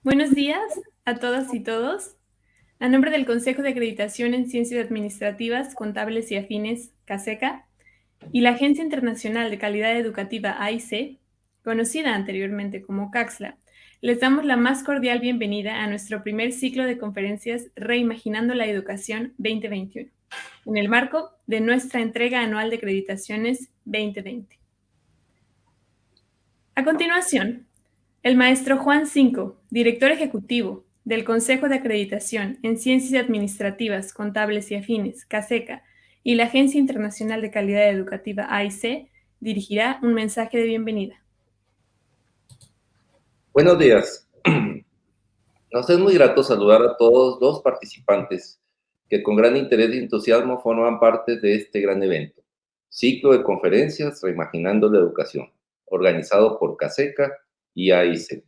Buenos días a todas y todos. A nombre del Consejo de Acreditación en Ciencias Administrativas, Contables y Afines, CASECA, y la Agencia Internacional de Calidad Educativa AIC, conocida anteriormente como CAXLA, les damos la más cordial bienvenida a nuestro primer ciclo de conferencias Reimaginando la Educación 2021, en el marco de nuestra entrega anual de acreditaciones 2020. A continuación, el maestro Juan Cinco, director ejecutivo del Consejo de Acreditación en Ciencias Administrativas, Contables y Afines, CASECA, y la Agencia Internacional de Calidad Educativa AIC, dirigirá un mensaje de bienvenida. Buenos días. Nos es muy grato saludar a todos los participantes que con gran interés y entusiasmo forman parte de este gran evento, ciclo de conferencias Reimaginando la Educación, organizado por CASECA y AIC.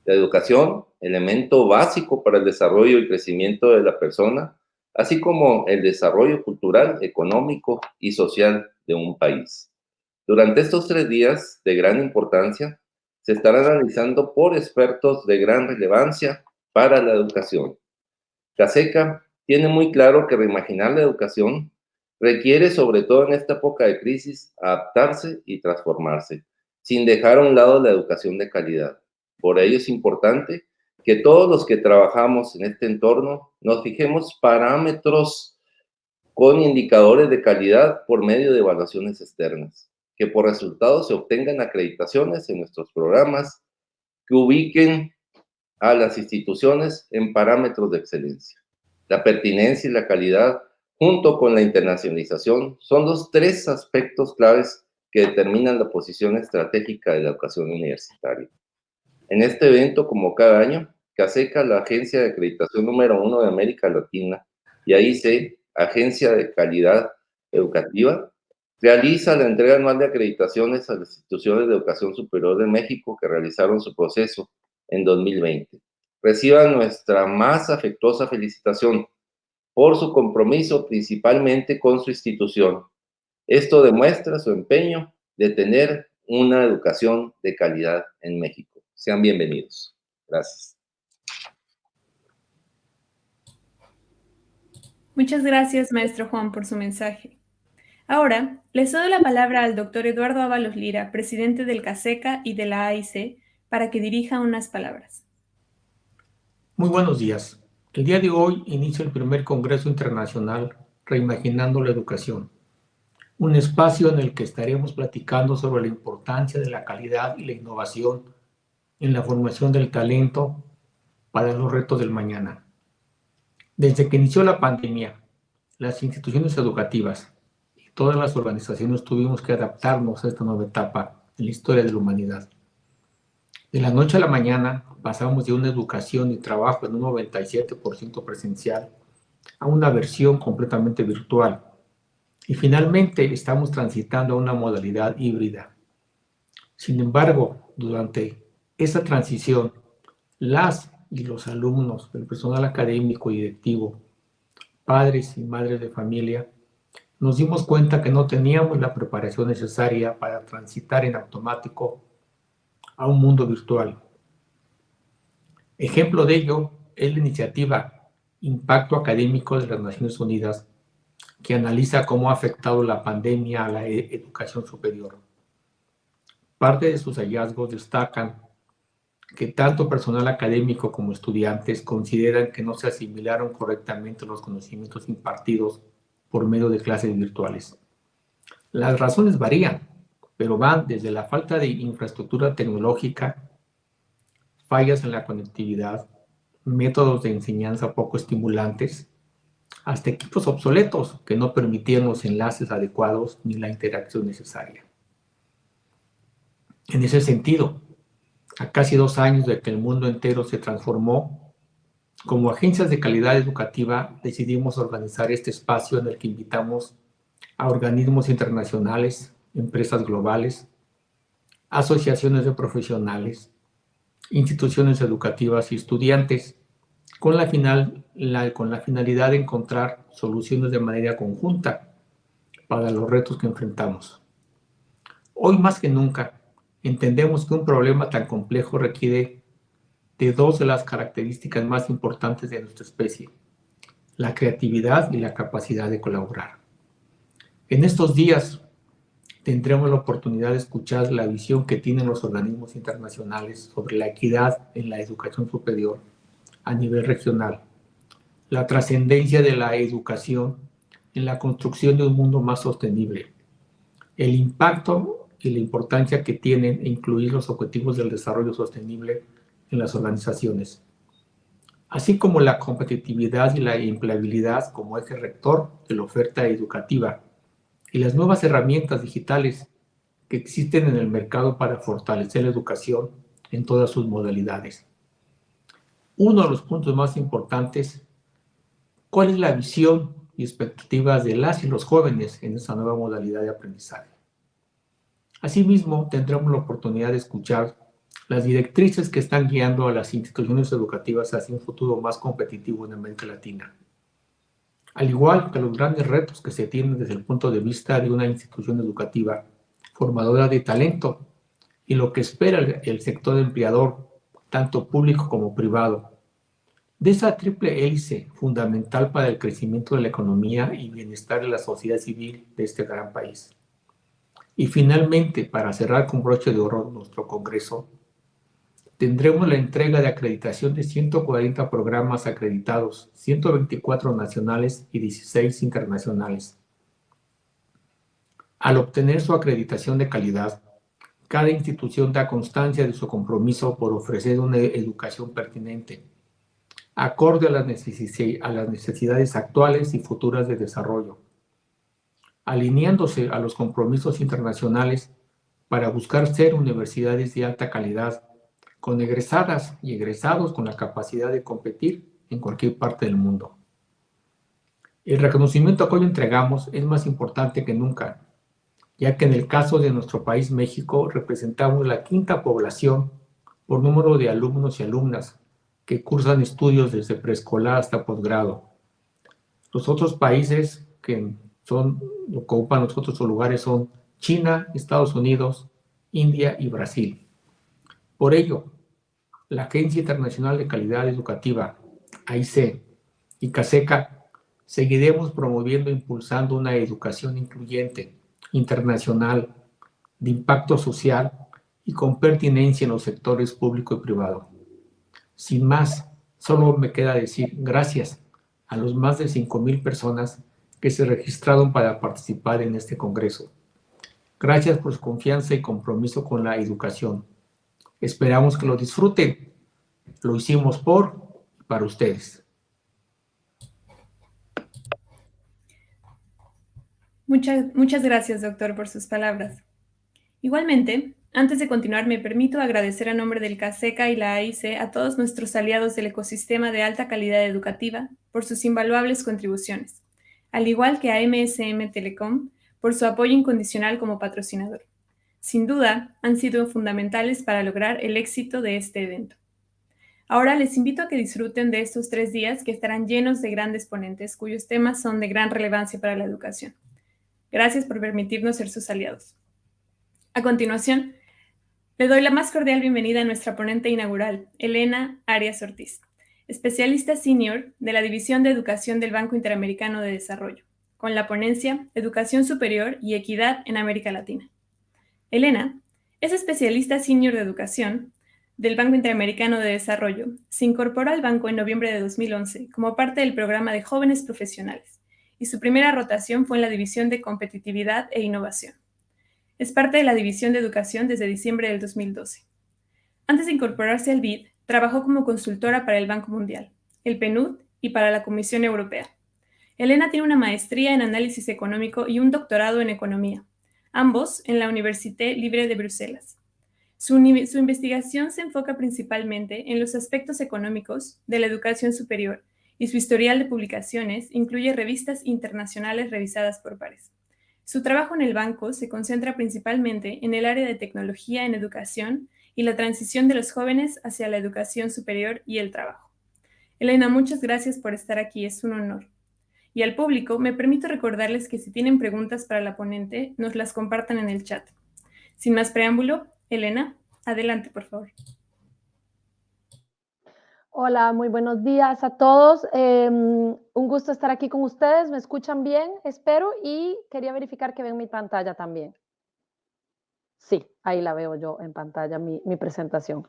La educación, elemento básico para el desarrollo y crecimiento de la persona, así como el desarrollo cultural, económico y social de un país. Durante estos 3 días de gran importancia, se estarán analizando por expertos de gran relevancia para la educación. CASECA tiene muy claro que reimaginar la educación requiere, sobre todo en esta época de crisis, adaptarse y transformarse, sin dejar a un lado la educación de calidad. Por ello es importante que todos los que trabajamos en este entorno nos fijemos parámetros con indicadores de calidad por medio de evaluaciones externas, que por resultados se obtengan acreditaciones en nuestros programas que ubiquen a las instituciones en parámetros de excelencia. La pertinencia y la calidad, junto con la internacionalización, son los 3 aspectos claves que determinan la posición estratégica de la educación universitaria. En este evento, como cada año, CASECA, la agencia de acreditación número 1 de América Latina, y AIC, Agencia de Calidad Educativa, realiza la entrega anual de acreditaciones a las instituciones de educación superior de México que realizaron su proceso en 2020. Reciban nuestra más afectuosa felicitación por su compromiso principalmente con su institución. Esto demuestra su empeño de tener una educación de calidad en México. Sean bienvenidos. Gracias. Muchas gracias, maestro Juan, por su mensaje. Ahora, le cedo la palabra al doctor Eduardo Ábalos Lira, presidente del CASECA y de la AIC, para que dirija unas palabras. Muy buenos días. El día de hoy inicia el primer Congreso Internacional Reimaginando la Educación, un espacio en el que estaremos platicando sobre la importancia de la calidad y la innovación en la formación del talento para los retos del mañana. Desde que inició la pandemia, las instituciones educativas y todas las organizaciones tuvimos que adaptarnos a esta nueva etapa en la historia de la humanidad. De la noche a la mañana pasamos de una educación y trabajo en un 97% presencial a una versión completamente virtual. Y finalmente estamos transitando a una modalidad híbrida. Sin embargo, durante esa transición, las y los alumnos, el personal académico y directivo, padres y madres de familia, nos dimos cuenta que no teníamos la preparación necesaria para transitar en automático a un mundo virtual. Ejemplo de ello es la iniciativa Impacto Académico de las Naciones Unidas, que analiza cómo ha afectado la pandemia a la educación superior. Parte de sus hallazgos destacan que tanto personal académico como estudiantes consideran que no se asimilaron correctamente los conocimientos impartidos por medio de clases virtuales. Las razones varían, pero van desde la falta de infraestructura tecnológica, fallas en la conectividad, métodos de enseñanza poco estimulantes, hasta equipos obsoletos que no permitían los enlaces adecuados ni la interacción necesaria. En ese sentido, a casi 2 años de que el mundo entero se transformó, como agencias de calidad educativa decidimos organizar este espacio en el que invitamos a organismos internacionales, empresas globales, asociaciones de profesionales, instituciones educativas y estudiantes, con la finalidad de encontrar soluciones de manera conjunta para los retos que enfrentamos. Hoy más que nunca, entendemos que un problema tan complejo requiere de dos de las características más importantes de nuestra especie, la creatividad y la capacidad de colaborar. En estos días tendremos la oportunidad de escuchar la visión que tienen los organismos internacionales sobre la equidad en la educación superior a nivel regional, la trascendencia de la educación en la construcción de un mundo más sostenible, el impacto y la importancia que tienen incluir los objetivos del desarrollo sostenible en las organizaciones, así como la competitividad y la empleabilidad como eje rector de la oferta educativa y las nuevas herramientas digitales que existen en el mercado para fortalecer la educación en todas sus modalidades. Uno de los puntos más importantes, ¿cuál es la visión y expectativas de las y los jóvenes en esta nueva modalidad de aprendizaje? Asimismo, tendremos la oportunidad de escuchar las directrices que están guiando a las instituciones educativas hacia un futuro más competitivo en América Latina. Al igual que los grandes retos que se tienen desde el punto de vista de una institución educativa formadora de talento y lo que espera el sector empleador, tanto público como privado, de esa triple hélice fundamental para el crecimiento de la economía y bienestar de la sociedad civil de este gran país. Y finalmente, para cerrar con broche de oro nuestro congreso, tendremos la entrega de acreditación de 140 programas acreditados, 124 nacionales y 16 internacionales. Al obtener su acreditación de calidad, cada institución da constancia de su compromiso por ofrecer una educación pertinente, acorde a las necesidades actuales y futuras de desarrollo, alineándose a los compromisos internacionales para buscar ser universidades de alta calidad, con egresadas y egresados con la capacidad de competir en cualquier parte del mundo. El reconocimiento que hoy entregamos es más importante que nunca, ya que en el caso de nuestro país, México, representamos la quinta población por número de alumnos y alumnas que cursan estudios desde preescolar hasta posgrado. Los otros países que ocupan los otros lugares son China, Estados Unidos, India y Brasil. Por ello, la Agencia Internacional de Calidad Educativa, AIC, y CASECA, seguiremos promoviendo e impulsando una educación incluyente, internacional, de impacto social y con pertinencia en los sectores público y privado. Sin más, solo me queda decir gracias a los más de 5,000 personas que se registraron para participar en este congreso. Gracias por su confianza y compromiso con la educación. Esperamos que lo disfruten. Lo hicimos por y para ustedes. Muchas gracias, doctor, por sus palabras. Igualmente, antes de continuar, me permito agradecer a nombre del CASECA y la AIC a todos nuestros aliados del ecosistema de alta calidad educativa por sus invaluables contribuciones, al igual que a MSM Telecom por su apoyo incondicional como patrocinador. Sin duda, han sido fundamentales para lograr el éxito de este evento. Ahora les invito a que disfruten de estos 3 días que estarán llenos de grandes ponentes cuyos temas son de gran relevancia para la educación. Gracias por permitirnos ser sus aliados. A continuación, le doy la más cordial bienvenida a nuestra ponente inaugural, Elena Arias Ortiz, especialista senior de la División de Educación del Banco Interamericano de Desarrollo, con la ponencia Educación Superior y Equidad en América Latina. Elena es especialista senior de educación del Banco Interamericano de Desarrollo. Se incorporó al banco en noviembre de 2011 como parte del programa de jóvenes profesionales y su primera rotación fue en la División de Competitividad e Innovación. Es parte de la División de Educación desde diciembre del 2012. Antes de incorporarse al BID, trabajó como consultora para el Banco Mundial, el PNUD y para la Comisión Europea. Elena tiene una maestría en análisis económico y un doctorado en economía, ambos en la Université Libre de Bruselas. Su investigación se enfoca principalmente en los aspectos económicos de la educación superior y su historial de publicaciones incluye revistas internacionales revisadas por pares. Su trabajo en el banco se concentra principalmente en el área de tecnología en educación y la transición de los jóvenes hacia la educación superior y el trabajo. Elena, muchas gracias por estar aquí, es un honor. Y al público, me permito recordarles que si tienen preguntas para la ponente, nos las compartan en el chat. Sin más preámbulo, Elena, adelante, por favor. Hola, muy buenos días a todos. Un gusto estar aquí con ustedes. ¿Me escuchan bien? Espero. Y quería verificar que ven mi pantalla también. Sí, ahí la veo yo en pantalla, mi presentación.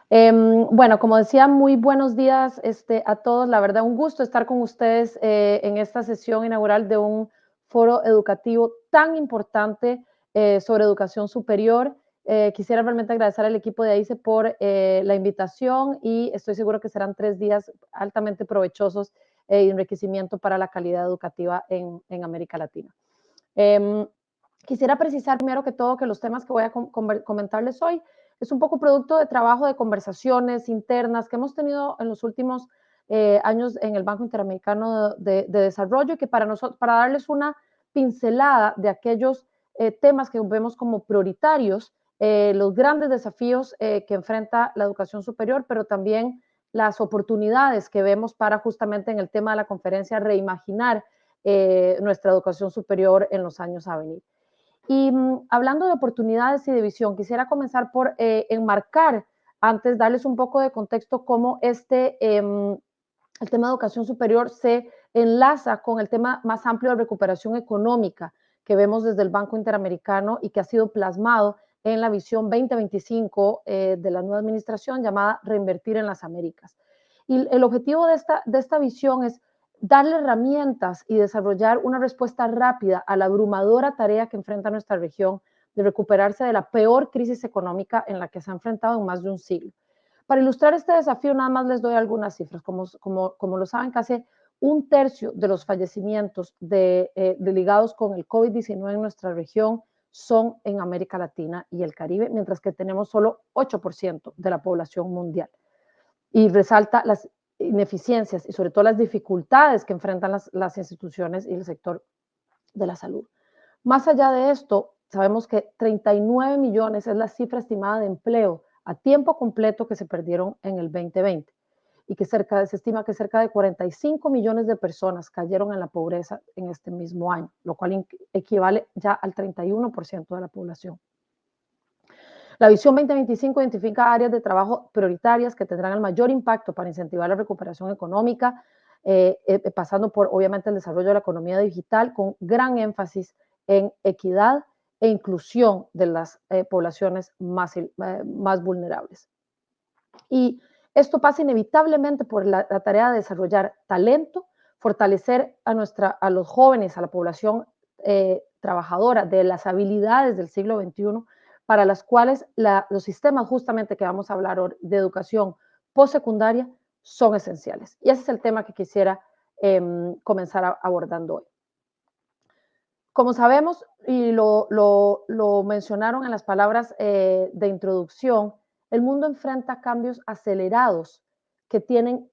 Bueno, como decía, muy buenos días a todos. La verdad, un gusto estar con ustedes en esta sesión inaugural de un foro educativo tan importante sobre educación superior. Quisiera realmente agradecer al equipo de AICE por la invitación y estoy seguro que serán 3 días altamente provechosos y enriquecimiento para la calidad educativa en América Latina. Quisiera precisar primero que todo que los temas que voy a comentarles hoy es un poco producto de trabajo de conversaciones internas que hemos tenido en los últimos años en el Banco Interamericano de Desarrollo y que para darles una pincelada de aquellos temas que vemos como prioritarios, los grandes desafíos que enfrenta la educación superior, pero también las oportunidades que vemos para justamente en el tema de la conferencia reimaginar nuestra educación superior en los años a venir. Y hablando de oportunidades y de visión, quisiera comenzar por enmarcar, antes darles un poco de contexto, cómo el tema de educación superior se enlaza con el tema más amplio de recuperación económica que vemos desde el Banco Interamericano y que ha sido plasmado en la visión 2025 de la nueva administración llamada Reinvertir en las Américas. Y el objetivo de esta visión es darle herramientas y desarrollar una respuesta rápida a la abrumadora tarea que enfrenta nuestra región de recuperarse de la peor crisis económica en la que se ha enfrentado en más de un siglo. Para ilustrar este desafío, nada más les doy algunas cifras. Como lo saben, casi un tercio de los fallecimientos ligados con el COVID-19 en nuestra región son en América Latina y el Caribe, mientras que tenemos solo 8% de la población mundial. Y resalta las ineficiencias y sobre todo las dificultades que enfrentan las instituciones y el sector de la salud. Más allá de esto, sabemos que 39 millones es la cifra estimada de empleo a tiempo completo que se perdieron en el 2020 y que se estima que cerca de 45 millones de personas cayeron en la pobreza en este mismo año, lo cual equivale ya al 31% de la población. La visión 2025 identifica áreas de trabajo prioritarias que tendrán el mayor impacto para incentivar la recuperación económica, pasando por, obviamente, el desarrollo de la economía digital, con gran énfasis en equidad e inclusión de las poblaciones más vulnerables. Y esto pasa inevitablemente por la tarea de desarrollar talento, fortalecer a los jóvenes, a la población trabajadora de las habilidades del siglo XXI, para las cuales los sistemas justamente que vamos a hablar hoy de educación postsecundaria son esenciales. Y ese es el tema que quisiera comenzar abordando hoy. Como sabemos, y lo mencionaron en las palabras de introducción, el mundo enfrenta cambios acelerados que tienen,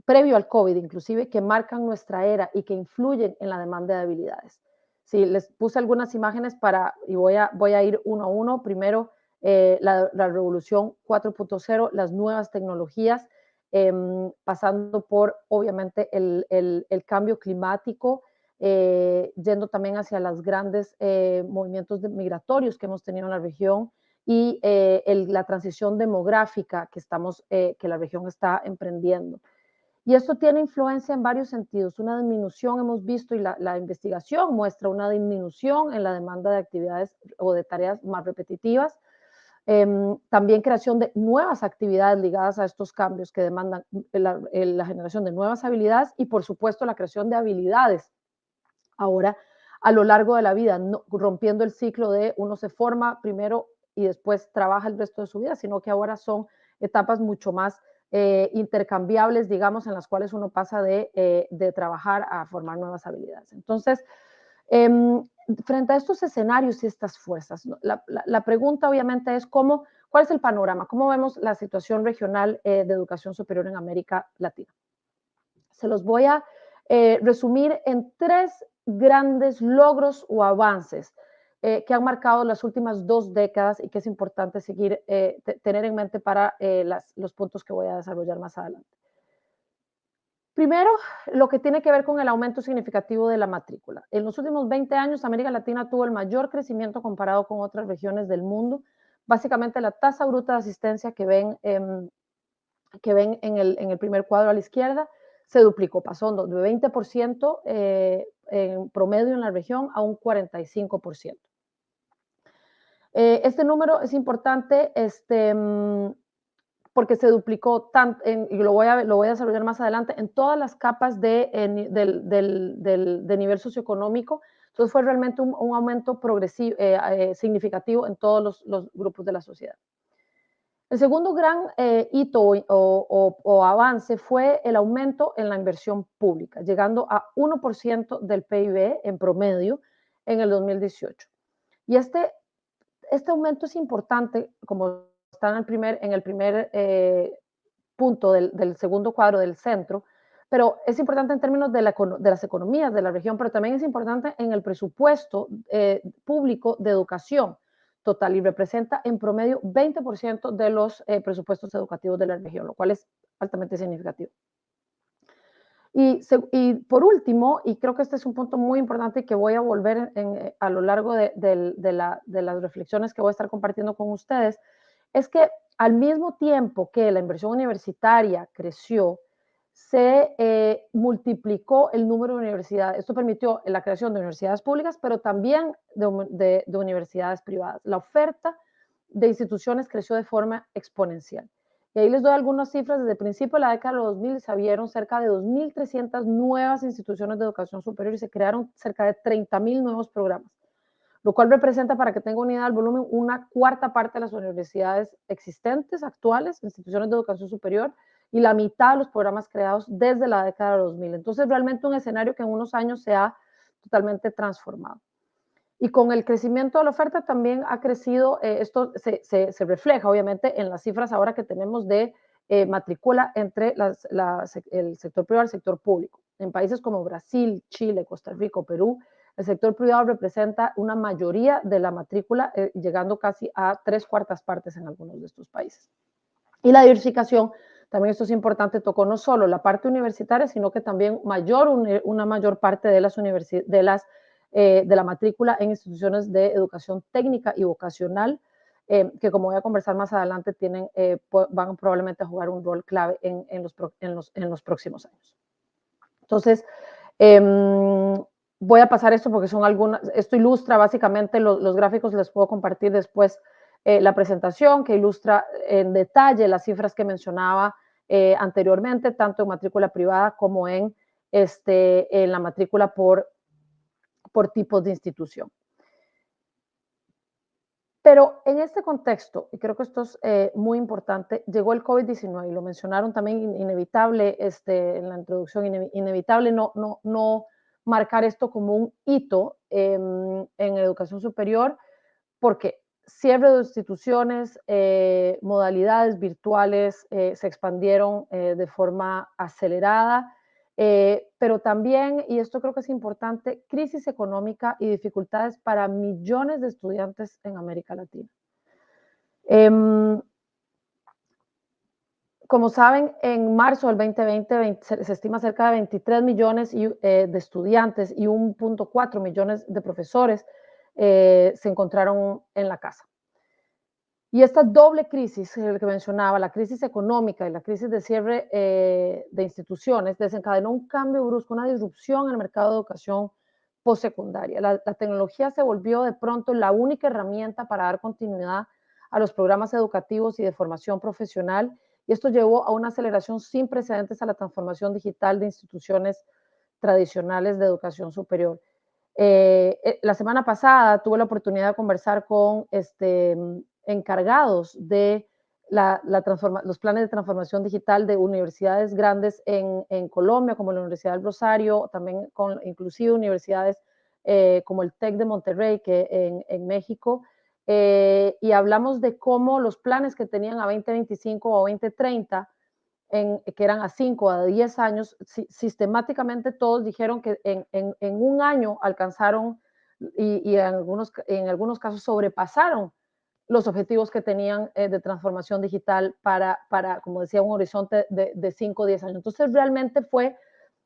previo al COVID inclusive, que marcan nuestra era y que influyen en la demanda de habilidades. Sí, les puse algunas imágenes y voy a ir uno a uno. Primero, la revolución 4.0, las nuevas tecnologías, pasando por, obviamente, el cambio climático, yendo también hacia los grandes movimientos migratorios que hemos tenido en la región y la transición demográfica que la región está emprendiendo. Y esto tiene influencia en varios sentidos. Una disminución hemos visto, y la investigación muestra una disminución en la demanda de actividades o de tareas más repetitivas. También creación de nuevas actividades ligadas a estos cambios que demandan la generación de nuevas habilidades y, por supuesto, la creación de habilidades ahora a lo largo de la vida, rompiendo el ciclo de uno se forma primero y después trabaja el resto de su vida, sino que ahora son etapas mucho más intercambiables, digamos, en las cuales uno pasa de trabajar a formar nuevas habilidades. Entonces, frente a estos escenarios y estas fuerzas, ¿no? La pregunta obviamente es ¿cuál es el panorama? ¿Cómo vemos la situación regional de educación superior en América Latina? Se los voy a resumir en 3 grandes logros o avances que han marcado las últimas 2 décadas y que es importante tener en mente para los puntos que voy a desarrollar más adelante. Primero, lo que tiene que ver con el aumento significativo de la matrícula. En los últimos 20 años, América Latina tuvo el mayor crecimiento comparado con otras regiones del mundo. Básicamente, la tasa bruta de asistencia que ven que ven en el primer cuadro a la izquierda, se duplicó, pasó de 20% en promedio en la región a un 45%. Este número es importante porque se duplicó y lo voy a desarrollar más adelante, en todas las capas de nivel socioeconómico. Entonces fue realmente un aumento progresivo, significativo en todos los grupos de la sociedad. El segundo gran hito o avance fue el aumento en la inversión pública, llegando a 1% del PIB en promedio en el 2018. Y este aumento es importante, como está en el primer punto del segundo cuadro del centro, pero es importante en términos de las economías de la región, pero también es importante en el presupuesto público de educación total, y representa en promedio 20% de los presupuestos educativos de la región, lo cual es altamente significativo. Y por último, y creo que este es un punto muy importante y que voy a volver a lo largo de las reflexiones que voy a estar compartiendo con ustedes, es que al mismo tiempo que la inversión universitaria creció, se multiplicó el número de universidades. Esto permitió la creación de universidades públicas, pero también de universidades privadas. La oferta de instituciones creció de forma exponencial. Y ahí les doy algunas cifras. Desde el principio de la década de los 2000 se abrieron cerca de 2.300 nuevas instituciones de educación superior y se crearon cerca de 30.000 nuevos programas, lo cual representa, para que tenga una idea del volumen, una cuarta parte de las universidades existentes, actuales, instituciones de educación superior, y la mitad de los programas creados desde la década de 2000. Entonces, realmente un escenario que en unos años se ha totalmente transformado. Y con el crecimiento de la oferta también ha crecido, esto se refleja obviamente en las cifras ahora que tenemos de matrícula entre el sector privado y el sector público. En países como Brasil, Chile, Costa Rica, Perú, el sector privado representa una mayoría de la matrícula, llegando casi a 3/4 partes en algunos de estos países. Y la diversificación, también esto es importante, tocó no solo la parte universitaria, sino que también una mayor parte de la matrícula en instituciones de educación técnica y vocacional, que, como voy a conversar más adelante, van probablemente a jugar un rol clave en los próximos años. Entonces, voy a pasar esto porque esto ilustra básicamente los gráficos, les puedo compartir después la presentación, que ilustra en detalle las cifras que mencionaba anteriormente, tanto en matrícula privada como en la matrícula por tipos de institución. Pero en este contexto, y creo que esto es muy importante, llegó el COVID-19 y lo mencionaron también, inevitable en la introducción, inevitable no marcar esto como un hito en educación superior, porque cierre de instituciones, modalidades virtuales se expandieron de forma acelerada, pero también, y esto creo que es importante, crisis económica y dificultades para millones de estudiantes en América Latina. Como saben, en marzo del 2020 se estima cerca de 23 millones de estudiantes y 1.4 millones de profesores se encontraron en la casa. Y esta doble crisis que mencionaba, la crisis económica y la crisis de cierre de instituciones, desencadenó un cambio brusco, una disrupción en el mercado de educación postsecundaria. La tecnología se volvió de pronto la única herramienta para dar continuidad a los programas educativos y de formación profesional, y esto llevó a una aceleración sin precedentes a la transformación digital de instituciones tradicionales de educación superior. La semana pasada tuve la oportunidad de conversar con encargados de los planes de transformación digital de universidades grandes en Colombia, como la Universidad del Rosario, también inclusive universidades como el TEC de Monterrey, que en México, y hablamos de cómo los planes que tenían a 2025 o 2030, que eran a 5 a 10 años, sistemáticamente todos dijeron que en un año alcanzaron y en algunos casos sobrepasaron los objetivos que tenían de transformación digital para, como decía, un horizonte de 5 o 10 años. Entonces, realmente fue,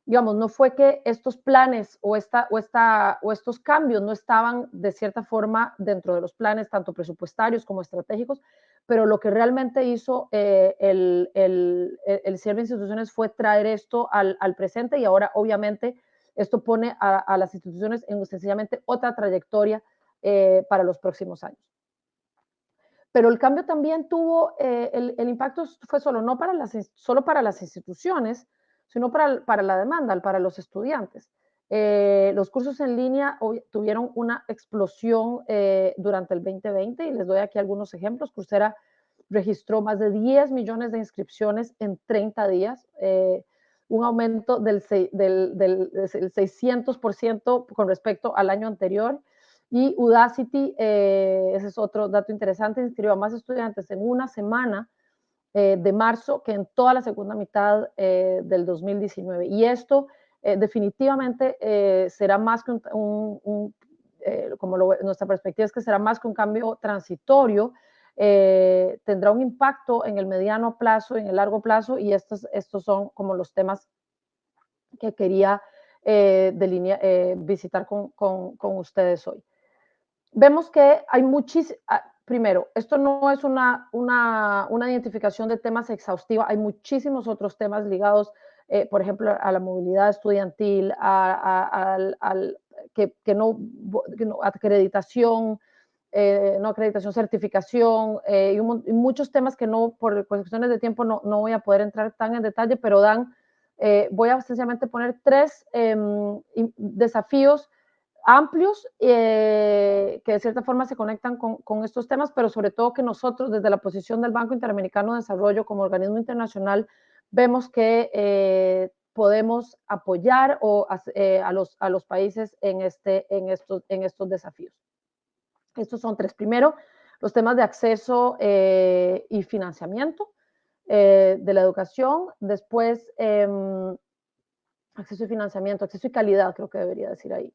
digamos, no fue que estos planes o estos cambios no estaban de cierta forma dentro de los planes, tanto presupuestarios como estratégicos, pero lo que realmente hizo el cierre de instituciones fue traer esto al presente, y ahora obviamente esto pone a las instituciones en sencillamente otra trayectoria para los próximos años. Pero el cambio también tuvo, el impacto fue solo para las instituciones, sino para la demanda, para los estudiantes. Los cursos en línea tuvieron una explosión durante el 2020, y les doy aquí algunos ejemplos. Coursera registró más de 10 millones de inscripciones en 30 días, un aumento del 600% con respecto al año anterior. Y Udacity, ese es otro dato interesante, inscribió a más estudiantes en una semana de marzo que en toda la segunda mitad del 2019. Y esto definitivamente será más que nuestra perspectiva es que será más que un cambio transitorio, tendrá un impacto en el mediano plazo, en el largo plazo, y estos son como los temas que quería visitar con ustedes hoy. Vemos que hay primero, esto no es una identificación de temas exhaustiva, hay muchísimos otros temas ligados, por ejemplo, a la movilidad estudiantil, acreditación, certificación, y muchos temas que por cuestiones de tiempo no voy a poder entrar tan en detalle, pero voy a sencillamente poner 3 desafíos amplios que de cierta forma se conectan con estos temas, pero sobre todo que nosotros desde la posición del Banco Interamericano de Desarrollo como organismo internacional vemos que podemos apoyar a los países en estos desafíos. Estos son 3. Primero, los temas de acceso y financiamiento de la educación. Después, acceso y financiamiento, acceso y calidad, creo que debería decir ahí.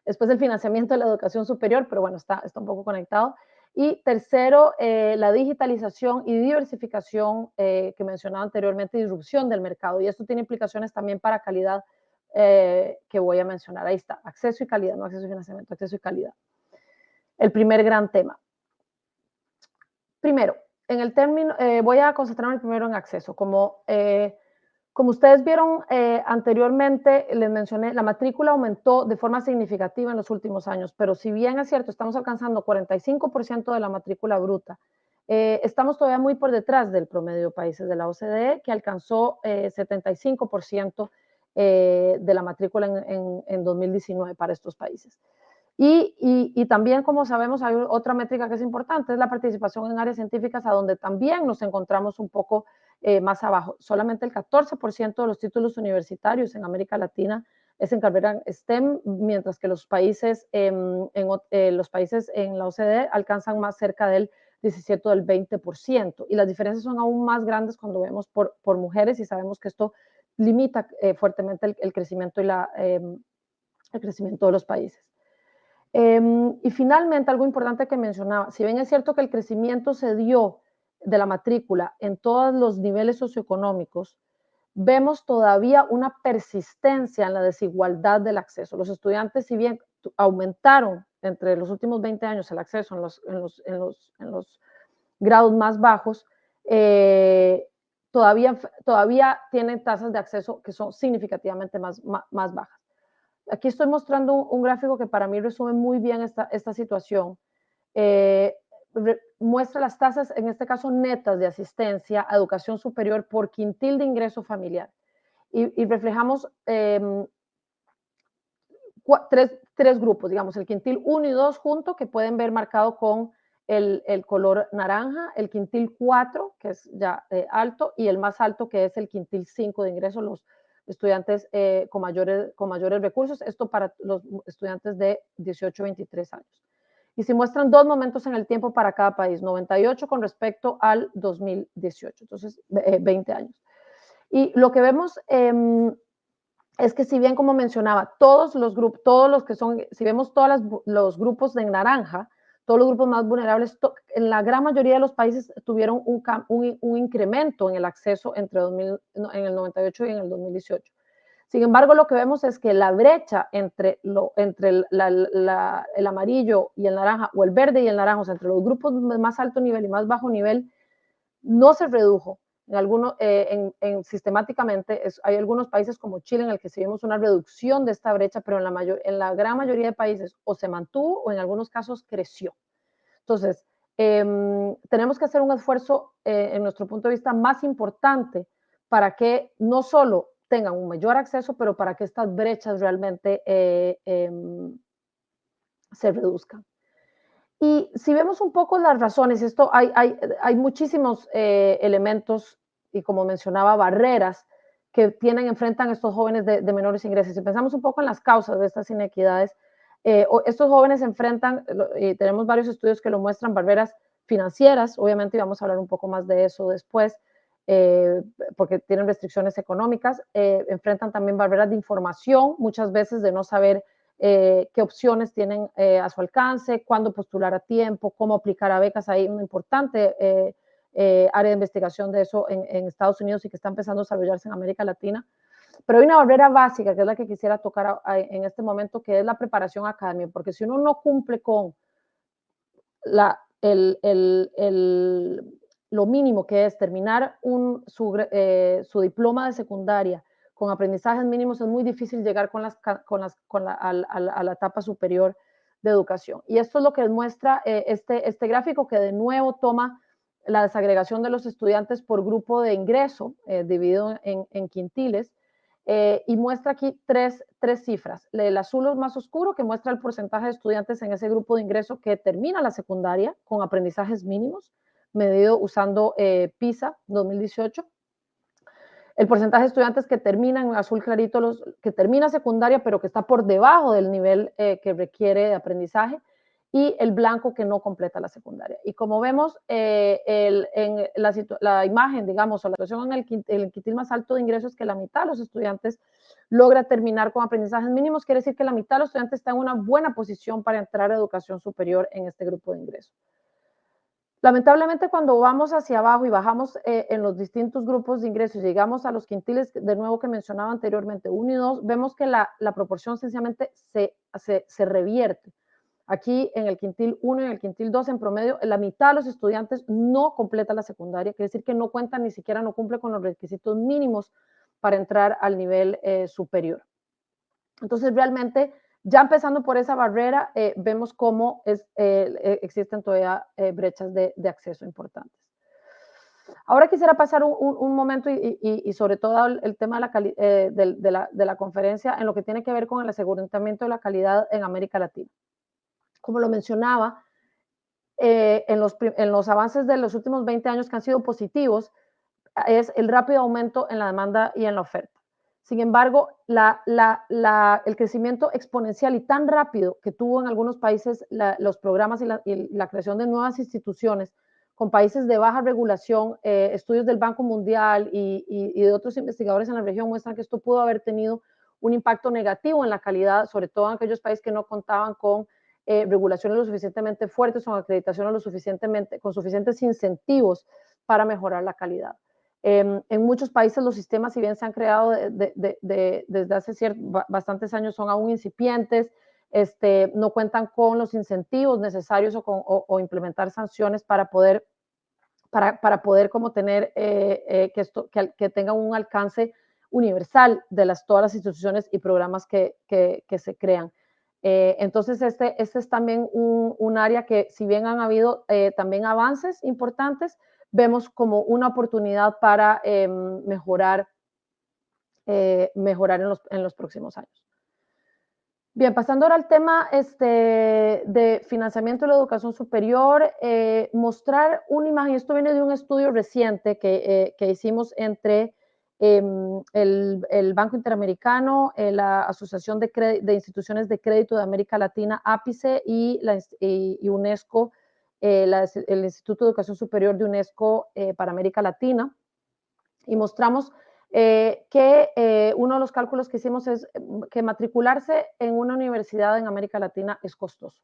Después el financiamiento de la educación superior, pero bueno, está un poco conectado. Y tercero, la digitalización y diversificación que mencionaba anteriormente, disrupción del mercado. Y esto tiene implicaciones también para calidad que voy a mencionar. Ahí está, acceso y calidad, no acceso y financiamiento, acceso y calidad. El primer gran tema. Primero, voy a concentrarme primero en acceso. Como ustedes vieron anteriormente, les mencioné, la matrícula aumentó de forma significativa en los últimos años, pero si bien es cierto, estamos alcanzando 45% de la matrícula bruta, estamos todavía muy por detrás del promedio de países de la OCDE, que alcanzó 75% de la matrícula en 2019 para estos países. Y también, como sabemos, hay otra métrica que es importante, es la participación en áreas científicas, a donde también nos encontramos un poco más abajo. Solamente el 14% de los títulos universitarios en América Latina es en carrera STEM, mientras que los países en la OCDE alcanzan más cerca del 17 o del 20%. Y las diferencias son aún más grandes cuando vemos por mujeres, y sabemos que esto limita fuertemente el crecimiento el crecimiento de los países. Y finalmente, algo importante que mencionaba, si bien es cierto que el crecimiento se dio de la matrícula en todos los niveles socioeconómicos, vemos todavía una persistencia en la desigualdad del acceso. Los estudiantes, si bien aumentaron entre los últimos 20 años el acceso en los grados más bajos, todavía tienen tasas de acceso que son significativamente más bajas. Aquí estoy mostrando un gráfico que para mí resume muy bien esta situación. Muestra las tasas, en este caso netas, de asistencia a educación superior por quintil de ingreso familiar. Y reflejamos tres grupos, digamos, el quintil 1 y 2 junto, que pueden ver marcado con el color naranja, el quintil 4, que es ya alto, y el más alto, que es el quintil 5 de ingreso, los estudiantes con mayores recursos, esto para los estudiantes de 18 a 23 años. Y se muestran 2 momentos en el tiempo para cada país, 98 con respecto al 2018, entonces 20 años. Y lo que vemos es que, si bien, como mencionaba, si vemos todos los grupos de naranja, todos los grupos más vulnerables, en la gran mayoría de los países tuvieron un incremento en el acceso en el 98 y en el 2018. Sin embargo, lo que vemos es que la brecha entre el amarillo y el naranja, o el verde y el naranja, o sea, entre los grupos de más alto nivel y más bajo nivel, no se redujo sistemáticamente. Hay algunos países como Chile en el que sí vimos una reducción de esta brecha, pero en la gran mayoría de países o se mantuvo o en algunos casos creció. Entonces, tenemos que hacer un esfuerzo, en nuestro punto de vista, más importante para que no solo tengan un mayor acceso, pero para que estas brechas realmente se reduzcan. Y si vemos un poco las razones, hay muchísimos elementos y, como mencionaba, barreras que enfrentan estos jóvenes de menores ingresos. Si pensamos un poco en las causas de estas inequidades, estos jóvenes enfrentan, y tenemos varios estudios que lo muestran, barreras financieras, obviamente, y vamos a hablar un poco más de eso después, porque tienen restricciones económicas, enfrentan también barreras de información, muchas veces de no saber qué opciones tienen a su alcance, cuándo postular a tiempo, cómo aplicar a becas. Hay una importante área de investigación de eso en Estados Unidos y que está empezando a desarrollarse en América Latina. Pero hay una barrera básica, que es la que quisiera tocar en este momento, que es la preparación académica, porque si uno no cumple con lo mínimo, que es terminar su diploma de secundaria con aprendizajes mínimos, es muy difícil llegar a la etapa superior de educación. Y esto es lo que muestra este gráfico, que de nuevo toma la desagregación de los estudiantes por grupo de ingreso, dividido en quintiles, y muestra aquí tres cifras. El azul es más oscuro, que muestra el porcentaje de estudiantes en ese grupo de ingreso que termina la secundaria con aprendizajes mínimos, medido usando PISA 2018. El porcentaje de estudiantes que terminan en azul clarito, que termina secundaria, pero que está por debajo del nivel que requiere de aprendizaje, y el blanco, que no completa la secundaria. Y como vemos en la imagen, digamos, o la situación en el quintil más alto de ingresos, que la mitad de los estudiantes logra terminar con aprendizajes mínimos, quiere decir que la mitad de los estudiantes está en una buena posición para entrar a educación superior en este grupo de ingresos. Lamentablemente, cuando vamos hacia abajo y bajamos en los distintos grupos de ingresos, llegamos a los quintiles, de nuevo, que mencionaba anteriormente, 1 y 2, vemos que la proporción sencillamente se revierte. Aquí en el quintil 1 y en el quintil 2, en promedio, la mitad de los estudiantes no completa la secundaria, quiere decir que no cuentan, ni siquiera no cumple con los requisitos mínimos para entrar al nivel superior. Entonces, realmente, ya empezando por esa barrera, vemos cómo existen todavía brechas de acceso importantes. Ahora quisiera pasar un momento y sobre todo el tema de la conferencia en lo que tiene que ver con el aseguramiento de la calidad en América Latina. Como lo mencionaba, en los avances de los últimos 20 años, que han sido positivos, es el rápido aumento en la demanda y en la oferta. Sin embargo, el crecimiento exponencial y tan rápido que tuvo en algunos países los programas y la creación de nuevas instituciones con países de baja regulación, estudios del Banco Mundial y de otros investigadores en la región muestran que esto pudo haber tenido un impacto negativo en la calidad, sobre todo en aquellos países que no contaban con regulaciones lo suficientemente fuertes o acreditaciones con suficientes incentivos para mejorar la calidad. En muchos países los sistemas, si bien se han creado desde hace bastantes años, son aún incipientes, no cuentan con los incentivos necesarios o implementar sanciones para poder como tener que tengan un alcance universal de todas las instituciones y programas que se crean. Entonces, este es también un área que, si bien han habido también avances importantes, vemos como una oportunidad para mejorar en los próximos años. Bien, pasando ahora al tema de financiamiento de la educación superior, mostrar una imagen. Esto viene de un estudio reciente que hicimos entre el Banco Interamericano, la Asociación de Instituciones de Crédito de América Latina, APICE, y UNESCO, el Instituto de Educación Superior de UNESCO para América Latina, y mostramos que uno de los cálculos que hicimos es que matricularse en una universidad en América Latina es costoso.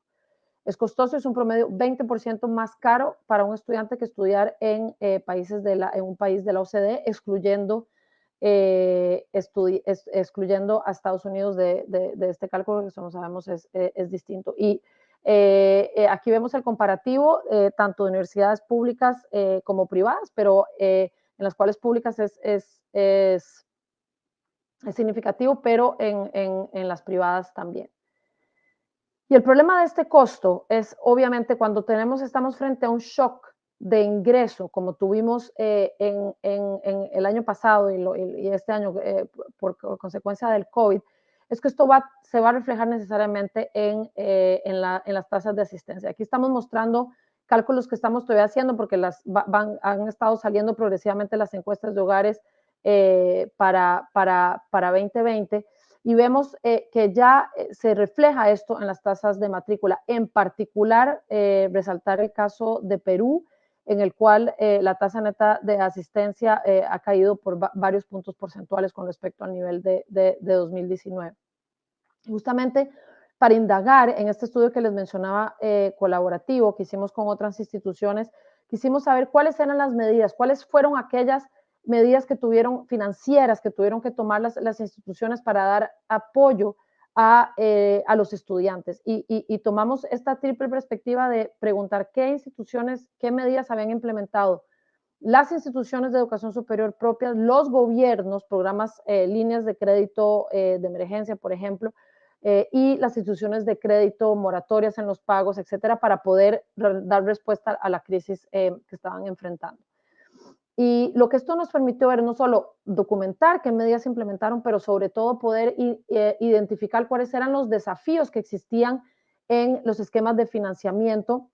Es costoso, es un promedio 20% más caro para un estudiante que estudiar en un país de la OCDE, excluyendo excluyendo a Estados Unidos de este cálculo, que eso no sabemos es distinto. Y aquí vemos el comparativo tanto de universidades públicas como privadas, pero en las cuales públicas es significativo, pero en las privadas también. Y el problema de este costo es, obviamente, cuando estamos frente a un shock de ingreso, como tuvimos en el año pasado y este año por consecuencia del COVID, es que esto se va a reflejar necesariamente en las tasas de asistencia. Aquí estamos mostrando cálculos que estamos todavía haciendo porque han estado saliendo progresivamente las encuestas de hogares para 2020, y vemos que ya se refleja esto en las tasas de matrícula. En particular, resaltar el caso de Perú, en el cual la tasa neta de asistencia ha caído por varios puntos porcentuales con respecto al nivel de 2019. Justamente para indagar en este estudio que les mencionaba colaborativo que hicimos con otras instituciones, quisimos saber cuáles eran las medidas, cuáles fueron aquellas medidas financieras que tuvieron que tomar las instituciones para dar apoyo a los estudiantes. Y tomamos esta triple perspectiva de preguntar qué instituciones, qué medidas habían implementado las instituciones de educación superior propias, los gobiernos, programas, líneas de crédito de emergencia, por ejemplo, y las instituciones de crédito, moratorias en los pagos, etcétera, para poder dar respuesta a la crisis que estaban enfrentando. Y lo que esto nos permitió ver no solo documentar qué medidas se implementaron, pero sobre todo poder identificar cuáles eran los desafíos que existían en los esquemas de financiamiento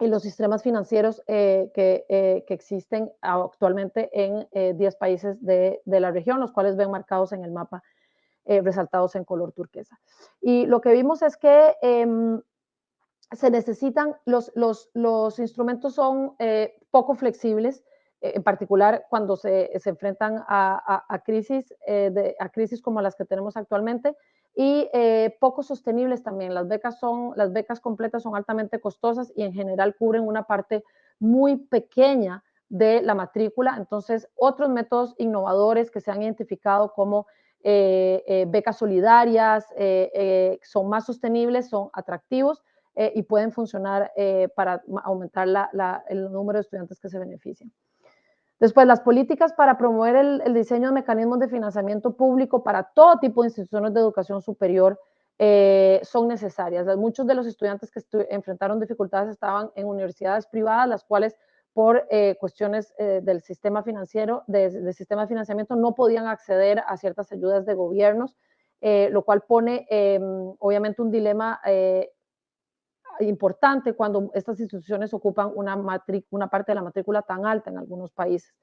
y los sistemas financieros que existen actualmente en 10 países de la región, los cuales ven marcados en el mapa, resaltados en color turquesa. Y lo que vimos es que se necesitan, los instrumentos son poco flexibles, en particular cuando se enfrentan a crisis como las que tenemos actualmente, y poco sostenibles también. Las becas completas son altamente costosas y en general cubren una parte muy pequeña de la matrícula. Entonces, otros métodos innovadores que se han identificado como becas solidarias son más sostenibles, son atractivos y pueden funcionar para aumentar el número de estudiantes que se benefician. Después, las políticas para promover el diseño de mecanismos de financiamiento público para todo tipo de instituciones de educación superior son necesarias. Muchos de los estudiantes que enfrentaron dificultades estaban en universidades privadas, las cuales por cuestiones del sistema financiero, del sistema de financiamiento, no podían acceder a ciertas ayudas de gobiernos, lo cual pone obviamente un dilema importante cuando estas instituciones ocupan una parte de la matrícula tan alta en algunos países.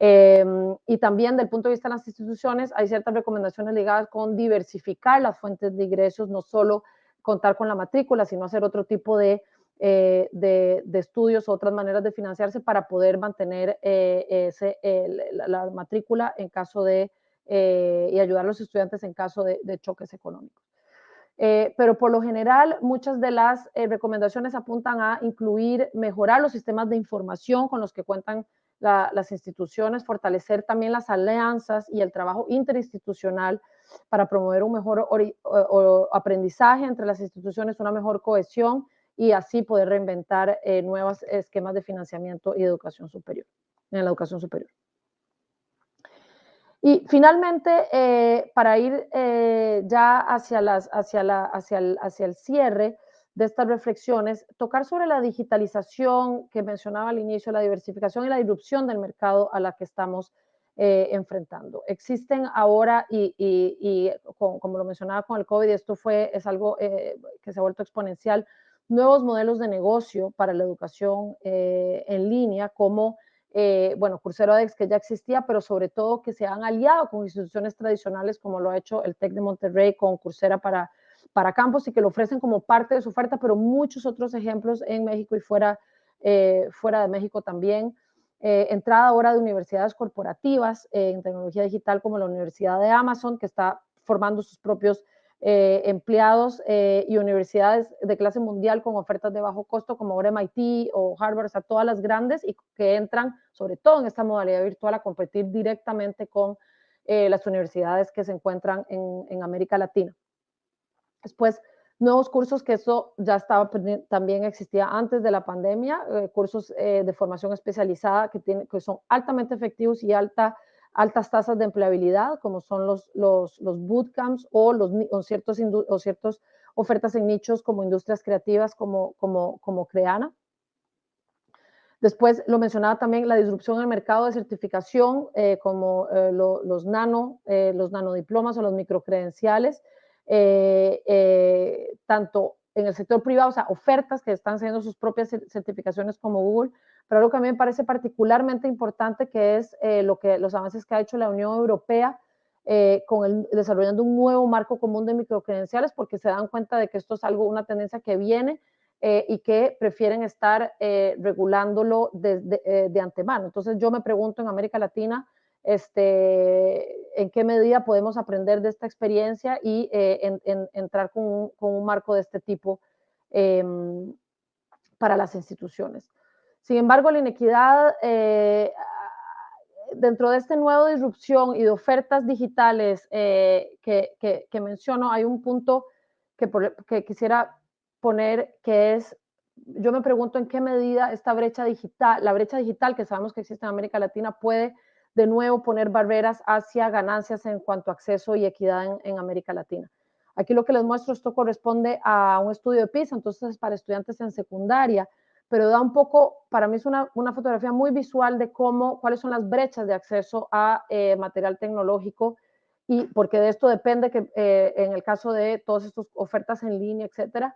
Y también del punto de vista de las instituciones hay ciertas recomendaciones ligadas con diversificar las fuentes de ingresos, no solo contar con la matrícula, sino hacer otro tipo de estudios, otras maneras de financiarse para poder mantener la matrícula en caso de, y ayudar a los estudiantes en caso de choques económicos. Pero por lo general muchas de las recomendaciones apuntan a mejorar los sistemas de información con los que cuentan las instituciones, fortalecer también las alianzas y el trabajo interinstitucional para promover un mejor aprendizaje entre las instituciones, una mejor cohesión y así poder reinventar nuevos esquemas de financiamiento y educación superior, en la educación superior. Y finalmente, para ir ya hacia el cierre de estas reflexiones, tocar sobre la digitalización que mencionaba al inicio, la diversificación y la disrupción del mercado a la que estamos enfrentando. Existen ahora, como lo mencionaba con el COVID, es algo que se ha vuelto exponencial, nuevos modelos de negocio para la educación en línea, como Coursera edX, que ya existía, pero sobre todo que se han aliado con instituciones tradicionales como lo ha hecho el TEC de Monterrey con Coursera para campus y que lo ofrecen como parte de su oferta, pero muchos otros ejemplos en México y fuera de México también. Entrada ahora de universidades corporativas en tecnología digital como la Universidad de Amazon, que está formando sus propios empleados y universidades de clase mundial con ofertas de bajo costo como ahora MIT o Harvard, o sea, todas las grandes y que entran sobre todo en esta modalidad virtual a competir directamente con las universidades que se encuentran en América Latina. Después, nuevos cursos, que eso ya también existía antes de la pandemia, cursos de formación especializada que son altamente efectivos y altas tasas de empleabilidad, como son los bootcamps o ciertas ofertas en nichos como industrias creativas, como Creana. Después, lo mencionaba también, la disrupción en el mercado de certificación, como los nanodiplomas o los microcredenciales, tanto en el sector privado, o sea, ofertas que están haciendo sus propias certificaciones como Google, pero algo que a mí me parece particularmente importante, que es los avances que ha hecho la Unión Europea desarrollando un nuevo marco común de microcredenciales, porque se dan cuenta de que esto es una tendencia que viene y que prefieren estar regulándolo de antemano. Entonces yo me pregunto, en América Latina, en qué medida podemos aprender de esta experiencia y entrar con un marco de este tipo para las instituciones. Sin embargo, la inequidad, dentro de esta nueva disrupción y de ofertas digitales que menciono, hay un punto que quisiera poner, que es, yo me pregunto en qué medida esta brecha digital, la brecha digital que sabemos que existe en América Latina, puede de nuevo poner barreras hacia ganancias en cuanto a acceso y equidad en América Latina. Aquí lo que les muestro, esto corresponde a un estudio de PISA, entonces para estudiantes en secundaria, pero da un poco, para mí es una fotografía muy visual de cuáles son las brechas de acceso a material tecnológico, y porque de esto depende que en el caso de todas estas ofertas en línea, etcétera,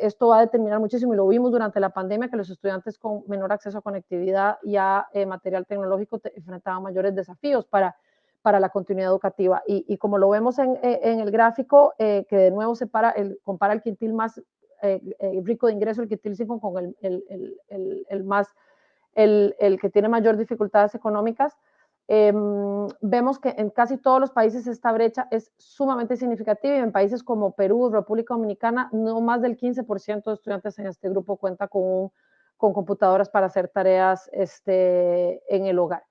esto va a determinar muchísimo, y lo vimos durante la pandemia, que los estudiantes con menor acceso a conectividad y a material tecnológico enfrentaban mayores desafíos para la continuidad educativa. Y como lo vemos en el gráfico, que de nuevo compara el quintil más rico de ingreso, el quintil 5, con el que tiene mayor dificultades económicas, vemos que en casi todos los países esta brecha es sumamente significativa, y en países como Perú, República Dominicana, no más del 15% de estudiantes en este grupo cuenta con computadoras para hacer tareas en el hogar.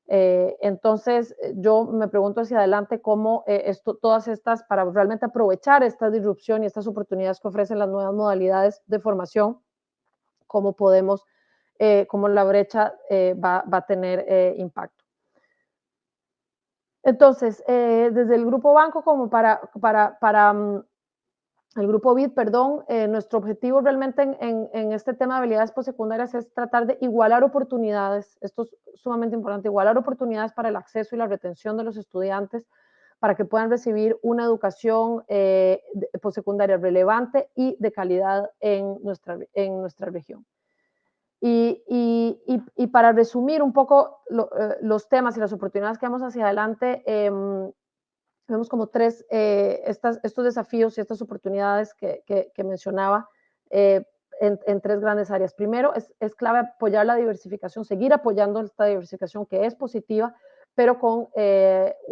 Entonces, yo me pregunto hacia adelante cómo todas estas, para realmente aprovechar esta disrupción y estas oportunidades que ofrecen las nuevas modalidades de formación, cómo la brecha va a tener impacto. Entonces, desde el Grupo Banco, como para el Grupo BID, perdón, nuestro objetivo realmente en este tema de habilidades postsecundarias es tratar de igualar oportunidades. Esto es sumamente importante, igualar oportunidades para el acceso y la retención de los estudiantes, para que puedan recibir una educación postsecundaria relevante y de calidad en nuestra región. Y para resumir un poco los temas y las oportunidades que vemos hacia adelante, vemos como estos desafíos y estas oportunidades que mencionaba en tres grandes áreas. Primero, es clave apoyar la diversificación, seguir apoyando esta diversificación, que es positiva, pero con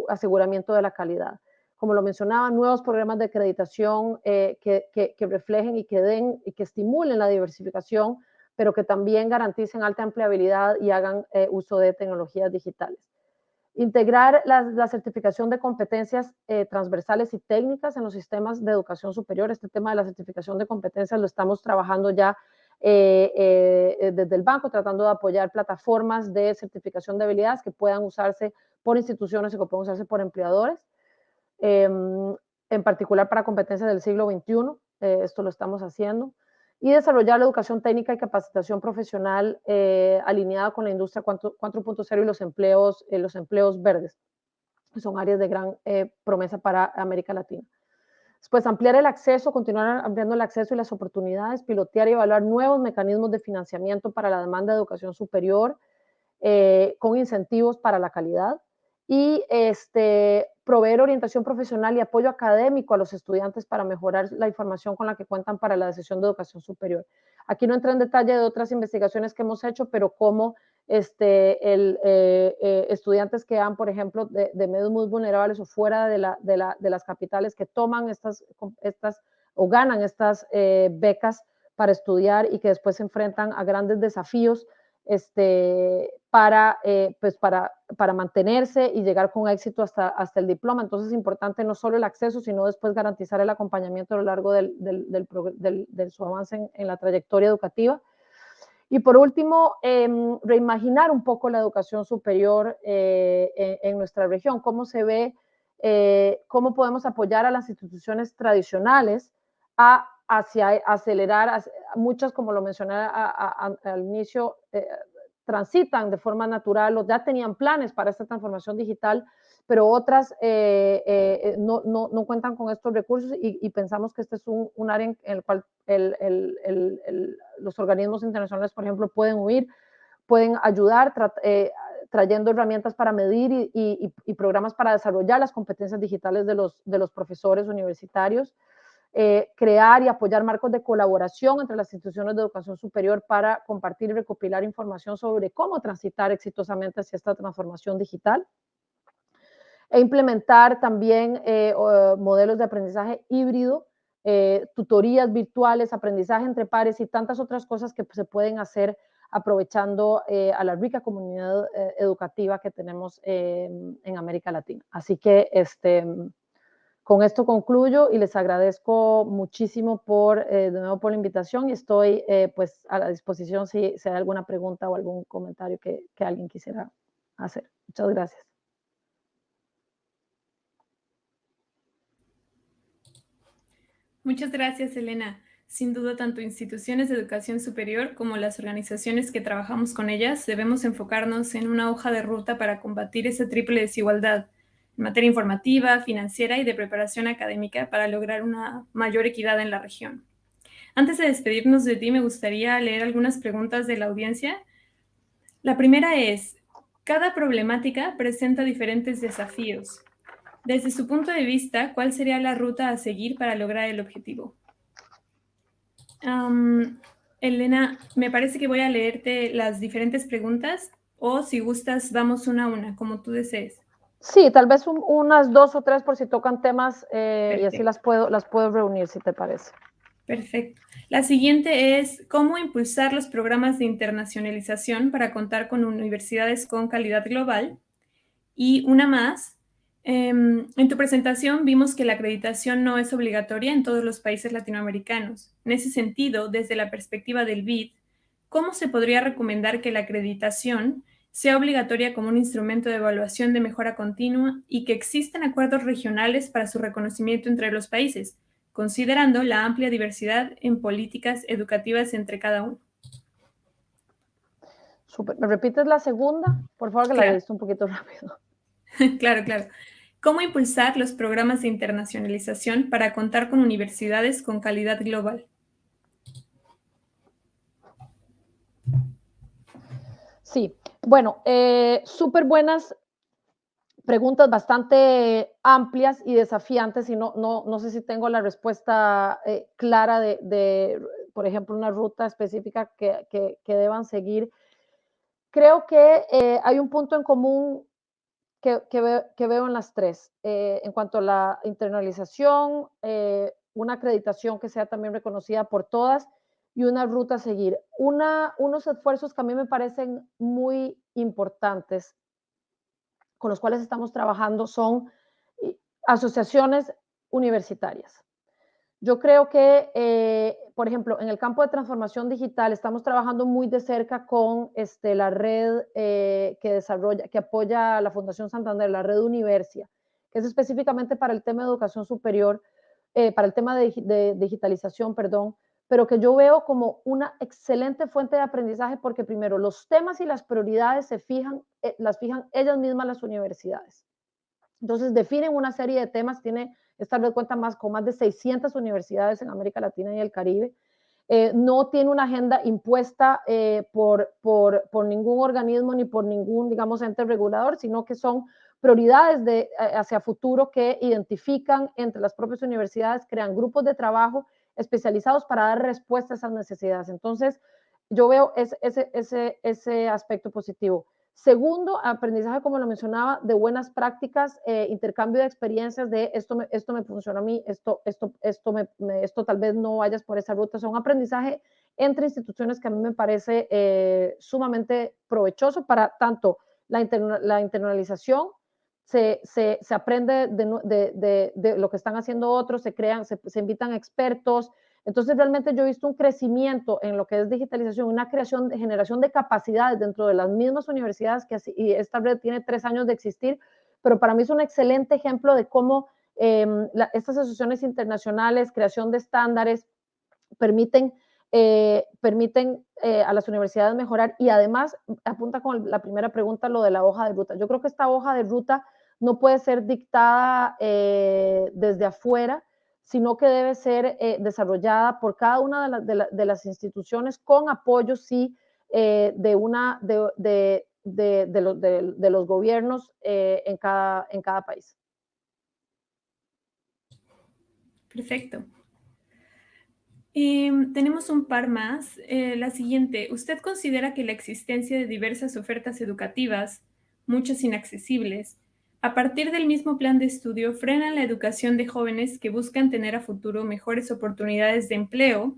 aseguramiento de la calidad. Como lo mencionaba, nuevos programas de acreditación que reflejen y que estimulen la diversificación, pero que también garanticen alta empleabilidad y hagan uso de tecnologías digitales. Integrar la certificación de competencias transversales y técnicas en los sistemas de educación superior. Este tema de la certificación de competencias lo estamos trabajando ya desde el banco, tratando de apoyar plataformas de certificación de habilidades que puedan usarse por instituciones y que puedan usarse por empleadores, en particular para competencias del siglo XXI. Esto lo estamos haciendo. Y desarrollar la educación técnica y capacitación profesional alineada con la industria 4.0 y los empleos verdes, que son áreas de gran promesa para América Latina. Después, ampliar el acceso, continuar ampliando el acceso y las oportunidades, pilotear y evaluar nuevos mecanismos de financiamiento para la demanda de educación superior, con incentivos para la calidad, y proveer orientación profesional y apoyo académico a los estudiantes para mejorar la información con la que cuentan para la decisión de educación superior. Aquí no entra en detalle de otras investigaciones que hemos hecho, pero como estudiantes que han, por ejemplo, de medios muy vulnerables o fuera de las capitales, que toman o ganan estas becas para estudiar y que después se enfrentan a grandes desafíos pues para mantenerse y llegar con éxito hasta el diploma. Entonces es importante no solo el acceso, sino después garantizar el acompañamiento a lo largo de su avance en la trayectoria educativa. Y por último, reimaginar un poco la educación superior en nuestra región, cómo se ve, cómo podemos apoyar a las instituciones tradicionales hacia acelerar, muchas, como lo mencioné al inicio, transitan de forma natural o ya tenían planes para esta transformación digital, pero otras no cuentan con estos recursos y pensamos que este es un área en el cual los organismos internacionales, por ejemplo, pueden ayudar trayendo herramientas para medir y programas para desarrollar las competencias digitales de los profesores universitarios, crear y apoyar marcos de colaboración entre las instituciones de educación superior para compartir y recopilar información sobre cómo transitar exitosamente hacia esta transformación digital, e implementar también modelos de aprendizaje híbrido, tutorías virtuales, aprendizaje entre pares y tantas otras cosas que se pueden hacer aprovechando a la rica comunidad educativa que tenemos en América Latina. Así que con esto concluyo y les agradezco muchísimo de nuevo por la invitación y estoy pues a la disposición si hay alguna pregunta o algún comentario que alguien quisiera hacer. Muchas gracias. Muchas gracias, Elena. Sin duda, tanto instituciones de educación superior como las organizaciones que trabajamos con ellas debemos enfocarnos en una hoja de ruta para combatir esa triple desigualdad en materia informativa, financiera y de preparación académica para lograr una mayor equidad en la región. Antes de despedirnos de ti, me gustaría leer algunas preguntas de la audiencia. La primera es, cada problemática presenta diferentes desafíos. Desde su punto de vista, ¿cuál sería la ruta a seguir para lograr el objetivo? Elena, me parece que voy a leerte las diferentes preguntas o si gustas, vamos una a una, como tú desees. Sí, tal vez unas 2 o 3 por si tocan temas y así las puedo reunir, si te parece. Perfecto. La siguiente es, ¿cómo impulsar los programas de internacionalización para contar con universidades con calidad global? Y una más, en tu presentación vimos que la acreditación no es obligatoria en todos los países latinoamericanos. En ese sentido, desde la perspectiva del BID, ¿cómo se podría recomendar que la acreditación sea obligatoria como un instrumento de evaluación de mejora continua y que existan acuerdos regionales para su reconocimiento entre los países, considerando la amplia diversidad en políticas educativas entre cada uno? Súper. ¿Me repites la segunda? Por favor, que la he visto un poquito rápido. Claro, claro. ¿Cómo impulsar los programas de internacionalización para contar con universidades con calidad global? Sí, bueno, súper buenas preguntas, bastante amplias y desafiantes, y no sé si tengo la respuesta clara por ejemplo, una ruta específica que deban seguir. Creo que hay un punto en común que veo en las tres. En cuanto a la internalización, una acreditación que sea también reconocida por todas y una ruta a seguir. Unos esfuerzos que a mí me parecen muy importantes, con los cuales estamos trabajando, son asociaciones universitarias. Yo creo que, por ejemplo, en el campo de transformación digital estamos trabajando muy de cerca con la red que apoya a la Fundación Santander, la red Universia, que es específicamente para el tema de educación superior, para el tema de digitalización, perdón, pero que yo veo como una excelente fuente de aprendizaje porque primero los temas y las prioridades las fijan ellas mismas las universidades. Entonces definen una serie de temas, esta red cuenta con más de 600 universidades en América Latina y el Caribe. No tiene una agenda impuesta por ningún organismo ni por ningún, digamos, ente regulador, sino que son prioridades hacia futuro que identifican entre las propias universidades, crean grupos de trabajo especializados para dar respuesta a esas necesidades. Entonces, yo veo ese aspecto positivo. Segundo, aprendizaje, como lo mencionaba, de buenas prácticas, intercambio de experiencias de esto me funciona a mí, esto tal vez no vayas por esa ruta. O sea, un aprendizaje entre instituciones que a mí me parece sumamente provechoso para tanto la internalización, se aprende de lo que están haciendo otros, se invitan expertos. Entonces, realmente yo he visto un crecimiento en lo que es digitalización, una generación de capacidades dentro de las mismas universidades, y esta red tiene 3 años de existir, pero para mí es un excelente ejemplo de cómo estas asociaciones internacionales, creación de estándares, permiten a las universidades mejorar, y además apunta con la primera pregunta, lo de la hoja de ruta. Yo creo que esta hoja de ruta no puede ser dictada desde afuera, sino que debe ser desarrollada por cada una de las instituciones con apoyo, sí, de los gobiernos en cada país. Perfecto. Tenemos un par más. La siguiente, ¿usted considera que la existencia de diversas ofertas educativas, muchas inaccesibles, a partir del mismo plan de estudio, frenan la educación de jóvenes que buscan tener a futuro mejores oportunidades de empleo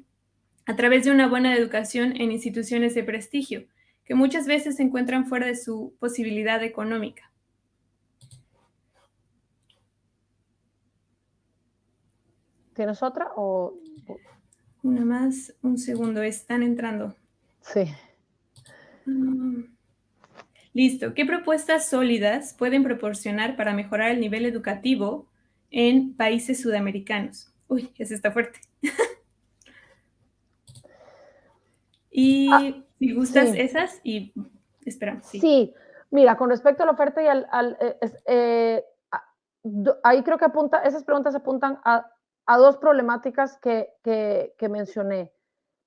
a través de una buena educación en instituciones de prestigio, que muchas veces se encuentran fuera de su posibilidad económica? ¿Tienes otra o...? Una más, un segundo, están entrando. Sí. Listo. ¿Qué propuestas sólidas pueden proporcionar para mejorar el nivel educativo en países sudamericanos? Uy, ese está fuerte. Y si gustas Sí. esas, y esperamos. Sí, mira, con respecto a la oferta y ahí creo que esas preguntas apuntan a dos problemáticas que mencioné.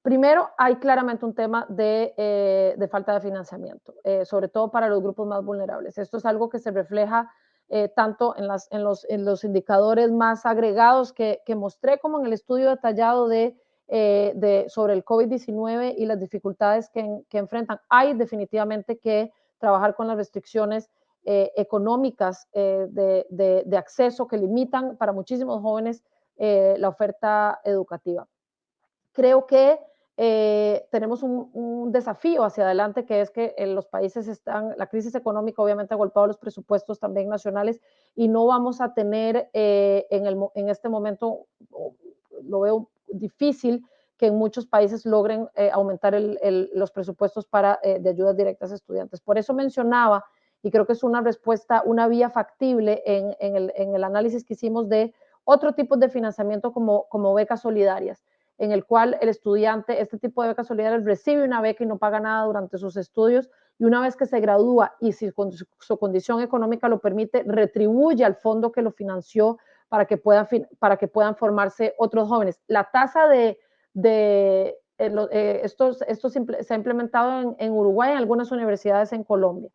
Primero, hay claramente un tema de falta de financiamiento, sobre todo para los grupos más vulnerables. Esto es algo que se refleja tanto en los indicadores más agregados que mostré, como en el estudio detallado sobre el COVID-19 y las dificultades que enfrentan. Hay definitivamente que trabajar con las restricciones económicas de acceso que limitan para muchísimos jóvenes la oferta educativa. Creo que tenemos un desafío hacia adelante, que es que en los países la crisis económica obviamente ha golpeado los presupuestos también nacionales, y no vamos a tener en este momento, lo veo difícil que en muchos países logren aumentar los presupuestos de ayudas directas a estudiantes. Por eso mencionaba, y creo que es una respuesta, una vía factible en el análisis que hicimos de otro tipo de financiamiento como becas solidarias, en el cual el estudiante, este tipo de becas solidarias, recibe una beca y no paga nada durante sus estudios, y una vez que se gradúa y si su condición económica lo permite, retribuye al fondo que lo financió para que puedan formarse otros jóvenes. La tasa esto se ha implementado en Uruguay, en algunas universidades en Colombia,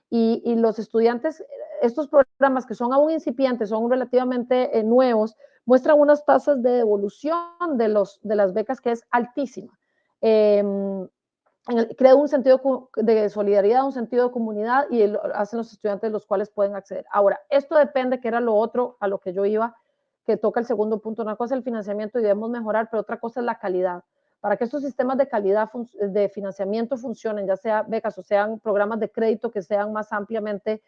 y los estudiantes, estos programas que son aún incipientes, son relativamente nuevos, muestran unas tasas de devolución de las becas que es altísima. Crea un sentido de solidaridad, un sentido de comunidad, y hacen los estudiantes los cuales pueden acceder. Ahora, esto depende, que era lo otro a lo que yo iba, que toca el segundo punto. Una cosa es el financiamiento y debemos mejorar, pero otra cosa es la calidad. Para que estos sistemas de calidad de financiamiento funcionen, ya sea becas o sean programas de crédito que sean más ampliamente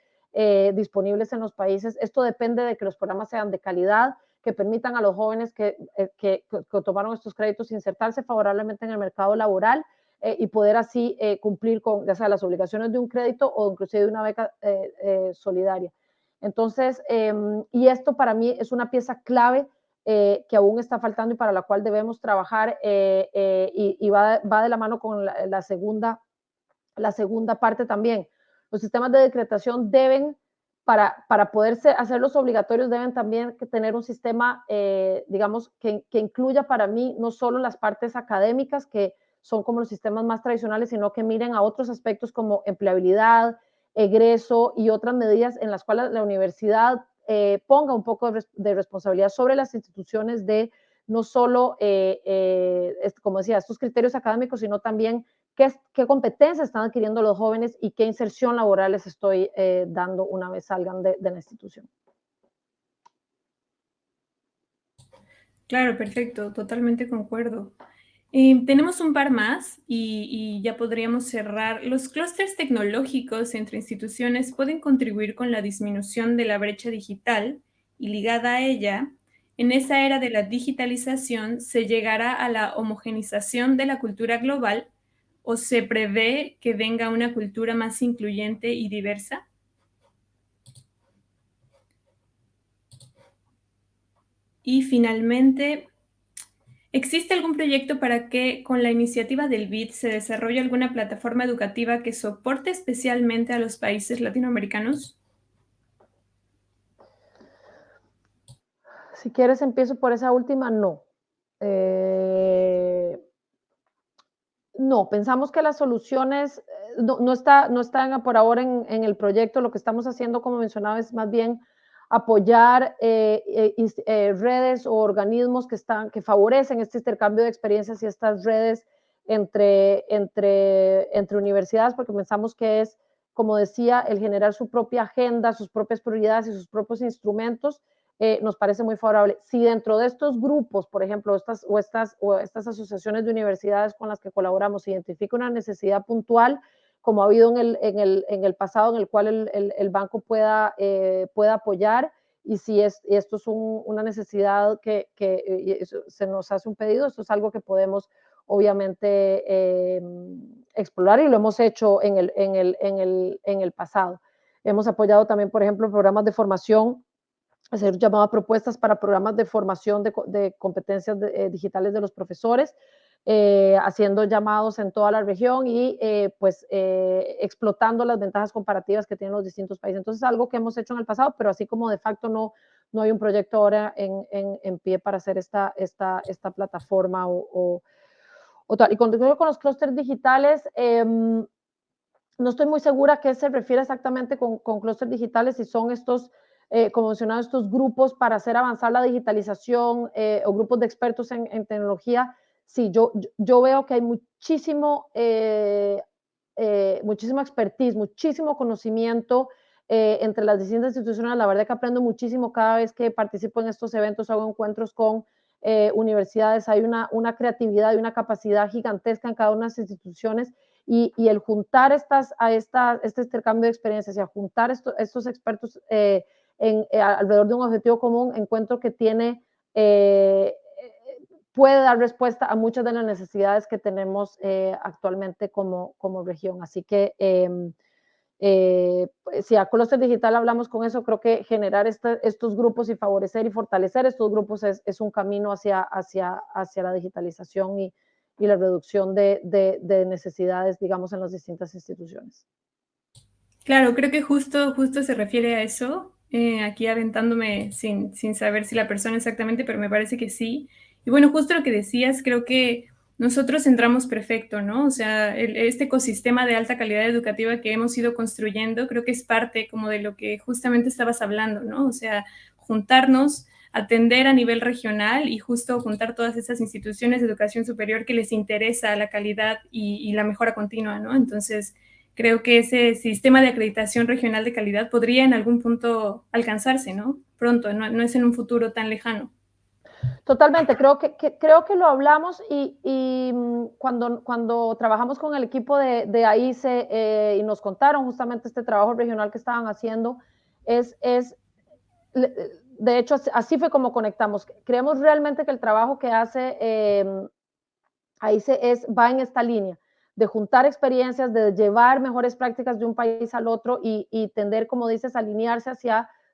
disponibles en los países, esto depende de que los programas sean de calidad, que permitan a los jóvenes que tomaron estos créditos insertarse favorablemente en el mercado laboral y poder así cumplir con ya sea las obligaciones de un crédito o inclusive de una beca solidaria. Entonces, y esto para mí es una pieza clave que aún está faltando y para la cual debemos trabajar, y va de la mano con la segunda parte también. Los sistemas de decretación deben, para poderse hacerlos obligatorios, deben también tener un sistema, digamos, que incluya para mí no solo las partes académicas, que son como los sistemas más tradicionales, sino que miren a otros aspectos como empleabilidad, egreso y otras medidas en las cuales la universidad ponga un poco de responsabilidad sobre las instituciones de no solo, como decía, estos criterios académicos, sino también qué competencias están adquiriendo los jóvenes y qué inserción laboral les estoy dando una vez salgan de la institución. Claro, perfecto, totalmente concuerdo. Tenemos un par más y ya podríamos cerrar. Los clústeres tecnológicos entre instituciones pueden contribuir con la disminución de la brecha digital y ligada a ella, en esa era de la digitalización se llegará a la homogenización de la cultura global o se prevé que venga una cultura más incluyente y diversa. Y finalmente, ¿existe algún proyecto para que con la iniciativa del BID se desarrolle alguna plataforma educativa que soporte especialmente a los países latinoamericanos? Si quieres, empiezo por esa última, no. No, pensamos que las soluciones no están por ahora en el proyecto. Lo que estamos haciendo, como mencionaba, es más bien apoyar redes o organismos que favorecen este intercambio de experiencias y estas redes entre universidades, porque pensamos que es, como decía, el generar su propia agenda, sus propias prioridades y sus propios instrumentos. Nos parece muy favorable. Si dentro de estos grupos, por ejemplo, estas asociaciones de universidades con las que colaboramos identifica una necesidad puntual, como ha habido en el pasado, en el cual el banco pueda apoyar, y si esto es una necesidad que se nos hace un pedido, esto es algo que podemos obviamente explorar, y lo hemos hecho en el pasado. Hemos apoyado también, por ejemplo, programas de formación, hacer llamadas propuestas para programas de formación de competencias digitales de los profesores, haciendo llamados en toda la región y explotando las ventajas comparativas que tienen los distintos países. Entonces, algo que hemos hecho en el pasado, pero así como de facto no hay un proyecto ahora en pie para hacer esta plataforma o tal. Y con los clústeres digitales, no estoy muy segura a qué se refiere exactamente con clústeres digitales, si son estos, como mencionado, estos grupos para hacer avanzar la digitalización o grupos de expertos en tecnología. Sí, yo veo que hay muchísima expertise, muchísimo conocimiento entre las distintas instituciones. La verdad que aprendo muchísimo cada vez que participo en estos eventos, hago encuentros con universidades. Hay una creatividad y una capacidad gigantesca en cada una de las instituciones. Y el juntar este intercambio de experiencias y a juntar estos expertos alrededor de un objetivo común, encuentro que puede dar respuesta a muchas de las necesidades que tenemos actualmente como región. Así que si a Clúster Digital hablamos con eso, creo que generar estos grupos y favorecer y fortalecer estos grupos es un camino hacia la digitalización y la reducción de necesidades, digamos, en las distintas instituciones. Claro, creo que justo se refiere a eso, aquí aventándome sin saber si la persona exactamente, pero me parece que sí. Y bueno, justo lo que decías, creo que nosotros entramos perfecto, ¿no? O sea, este ecosistema de alta calidad educativa que hemos ido construyendo, creo que es parte como de lo que justamente estabas hablando, ¿no? O sea, juntarnos, atender a nivel regional y justo juntar todas esas instituciones de educación superior que les interesa la calidad y la mejora continua, ¿no? Entonces, creo que ese sistema de acreditación regional de calidad podría en algún punto alcanzarse, ¿no? Pronto, no es en un futuro tan lejano. Totalmente, creo que lo hablamos y cuando trabajamos con el equipo de AICE y nos contaron justamente este trabajo regional que estaban haciendo, de hecho, así fue como conectamos. Creemos realmente que el trabajo que hace AICE va en esta línea de juntar experiencias, de llevar mejores prácticas de un país al otro y tender, como dices, alinearse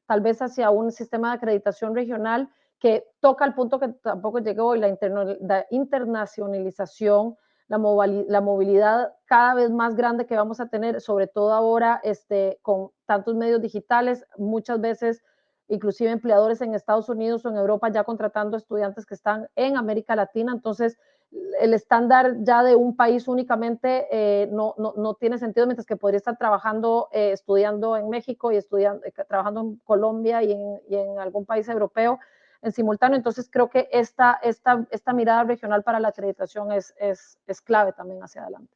tal vez hacia un sistema de acreditación regional que toca el punto que tampoco llegó hoy, la internacionalización, la movilidad cada vez más grande que vamos a tener, sobre todo ahora con tantos medios digitales, muchas veces inclusive empleadores en Estados Unidos o en Europa ya contratando estudiantes que están en América Latina. Entonces, el estándar ya de un país únicamente no tiene sentido, mientras que podría estar trabajando, estudiando en México y trabajando en Colombia y en algún país europeo en simultáneo. Entonces, creo que esta mirada regional para la acreditación es clave también hacia adelante.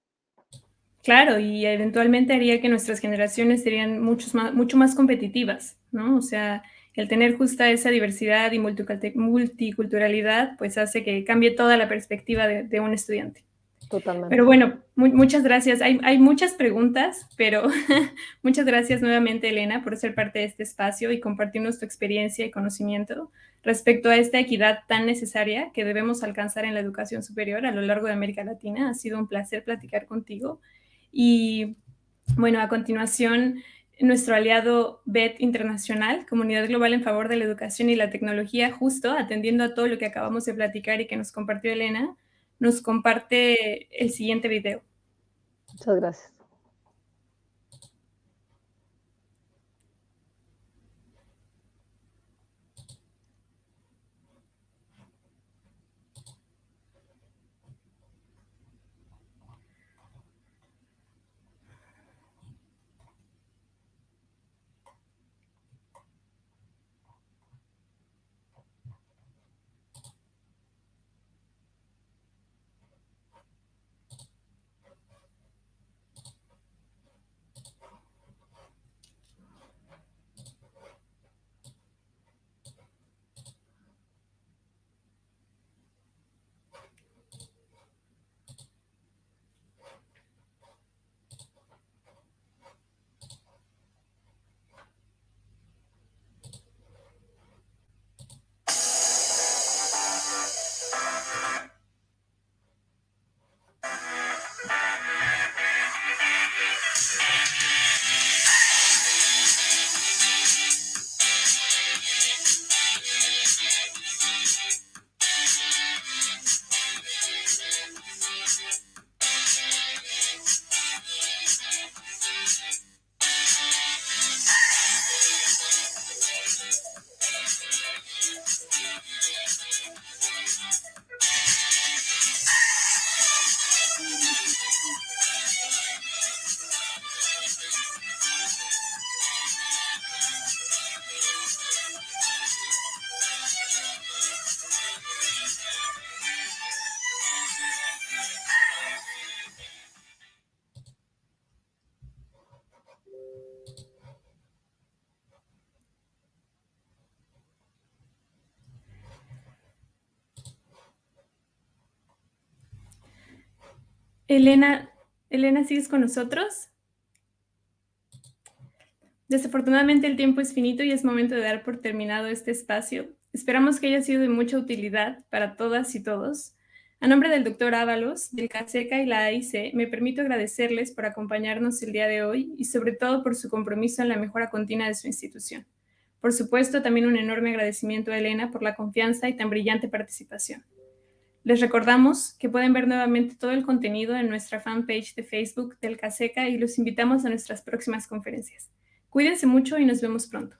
Claro, y eventualmente haría que nuestras generaciones serían mucho más competitivas, ¿no? O sea, el tener justa esa diversidad y multiculturalidad, pues hace que cambie toda la perspectiva de un estudiante. Totalmente. Pero bueno, muchas gracias. Hay muchas preguntas, pero muchas gracias nuevamente, Elena, por ser parte de este espacio y compartirnos tu experiencia y conocimiento respecto a esta equidad tan necesaria que debemos alcanzar en la educación superior a lo largo de América Latina. Ha sido un placer platicar contigo. Y bueno, a continuación, nuestro aliado BET Internacional, Comunidad Global en Favor de la Educación y la Tecnología, justo atendiendo a todo lo que acabamos de platicar y que nos compartió Elena, nos comparte el siguiente video. Muchas gracias. Elena, ¿sigues con nosotros? Desafortunadamente el tiempo es finito y es momento de dar por terminado este espacio. Esperamos que haya sido de mucha utilidad para todas y todos. A nombre del Dr. Ábalos, del CASECA y la AIC, me permito agradecerles por acompañarnos el día de hoy y sobre todo por su compromiso en la mejora continua de su institución. Por supuesto, también un enorme agradecimiento a Elena por la confianza y tan brillante participación. Les recordamos que pueden ver nuevamente todo el contenido en nuestra fanpage de Facebook del CASECA y los invitamos a nuestras próximas conferencias. Cuídense mucho y nos vemos pronto.